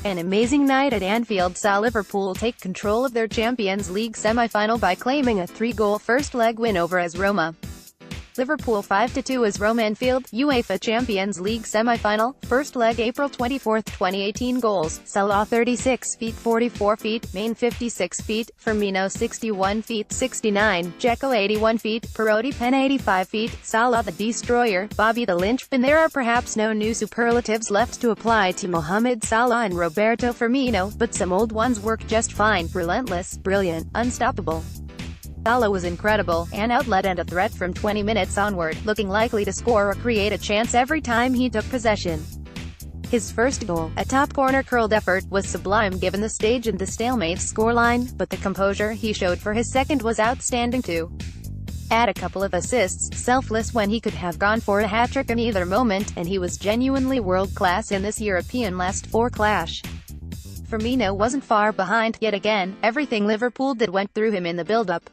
An amazing night at Anfield saw Liverpool take control of their Champions League semi-final by claiming a 3-goal first-leg win over AS Roma. Liverpool 5-2 AS RomaAnfield, UEFA Champions League semi-final, first leg April 24, 2018 goals, Salah 36 feet 44 feet, Mane 56 feet, Firmino 61 feet 69, Dzeko 81 feet, Perotti 85 feet, Salah the Destroyer, Bobby the Lynchpin. There are perhaps no new superlatives left to apply to Mohamed, Salah and Roberto Firmino, but some old ones work just fine: relentless, brilliant, unstoppable. Salah was incredible, an outlet and a threat from 20 minutes onward, looking likely to score or create a chance every time he took possession. His first goal, a top corner curled effort, was sublime given the stage and the stalemate scoreline, but the composure he showed for his second was outstanding too. Add a couple of assists, selfless when he could have gone for a hat-trick in either moment, and he was genuinely world-class in this European last four clash. Firmino wasn't far behind, yet again, everything Liverpool did went through him in the build-up.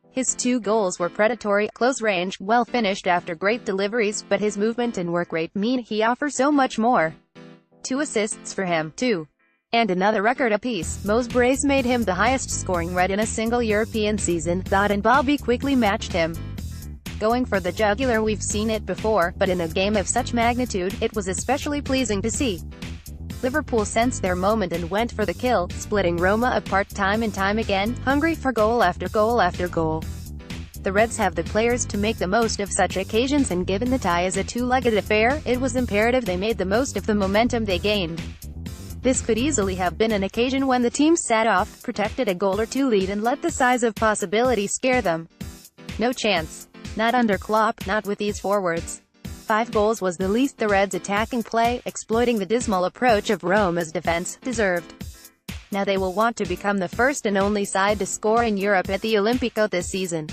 His 2 goals were predatory, close-range, well-finished after great deliveries, but his movement and work rate mean he offers so much more. 2 assists for him, too. And another record apiece. Mo's brace made him the highest-scoring Red in a single European season, and Bobby quickly matched him. Going for the jugular, we've seen it before, but in a game of such magnitude, it was especially pleasing to see. Liverpool sensed their moment and went for the kill, splitting Roma apart time and time again, hungry for goal after goal after goal. The Reds have the players to make the most of such occasions, and given the tie is a two-legged affair, it was imperative they made the most of the momentum they gained. This could easily have been an occasion when the team sat off, protected a goal or two lead and let the size of possibility scare them. No chance. Not under Klopp, not with these forwards. 5 goals was the least the Reds' attacking play, exploiting the dismal approach of Roma's defense, deserved. Now they will want to become the first and only side to score in Europe at the Olimpico this season.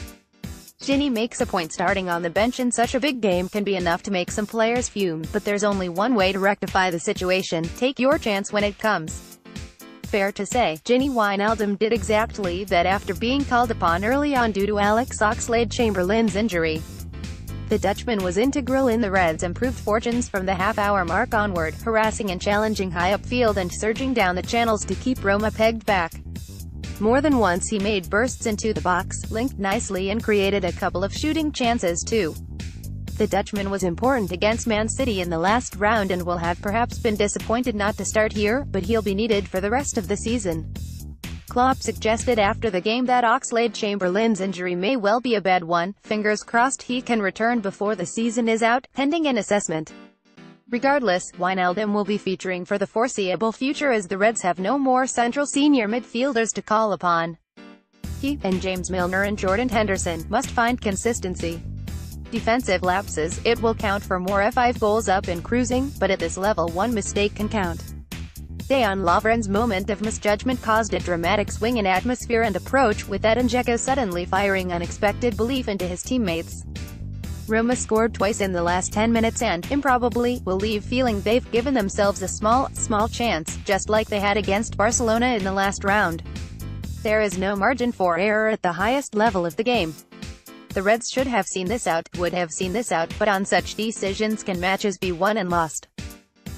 Ginny makes a point: starting on the bench in such a big game can be enough to make some players fume, but there's only one way to rectify the situation: take your chance when it comes. Fair to say, Gini Wijnaldum did exactly that after being called upon early on due to Alex Oxlade-Chamberlain's injury. The Dutchman was integral in the Reds' improved fortunes from the half-hour mark onward, harassing and challenging high upfield and surging down the channels to keep Roma pegged back. More than once he made bursts into the box, linked nicely and created a couple of shooting chances too. The Dutchman was important against Man City in the last round and will have perhaps been disappointed not to start here, but he'll be needed for the rest of the season. Klopp suggested after the game that Oxlade-Chamberlain's injury may well be a bad one. Fingers crossed he can return before the season is out, pending an assessment. Regardless, Wijnaldum will be featuring for the foreseeable future as the Reds have no more central senior midfielders to call upon. He, and James Milner and Jordan Henderson, must find consistency. Defensive lapses, it will count for more. 5 goals up and cruising, but at this level one mistake can count. Dejan Lovren's moment of misjudgment caused a dramatic swing in atmosphere and approach, with Edin Dzeko suddenly firing unexpected belief into his teammates. Roma scored twice in the last 10 minutes and, improbably, will leave feeling they've given themselves a small chance, just like they had against Barcelona in the last round. There is no margin for error at the highest level of the game. The Reds should have seen this out, would have seen this out, but on such decisions can matches be won and lost.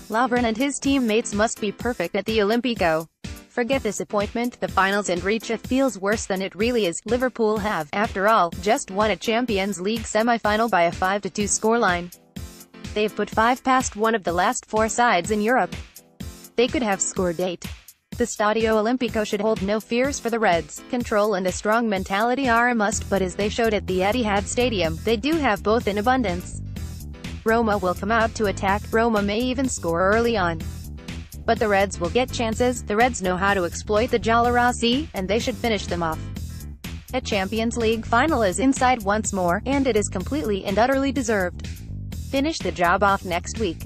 Lovren and his teammates must be perfect at the Olimpico. Forget disappointment, the finals, and reach. It feels worse than it really is. Liverpool have, after all, just won a Champions League semi-final by a 5-2 scoreline. They've put 5 past one of the last 4 sides in Europe. They could have scored 8. The Stadio Olimpico should hold no fears for the Reds. Control and a strong mentality are a must, but as they showed at the Etihad Stadium, they do have both in abundance. Roma will come out to attack. Roma may even score early on. But the Reds will get chances. The Reds know how to exploit the Giallorossi, and they should finish them off. A Champions League final is inside once more, and it is completely and utterly deserved. Finish the job off next week.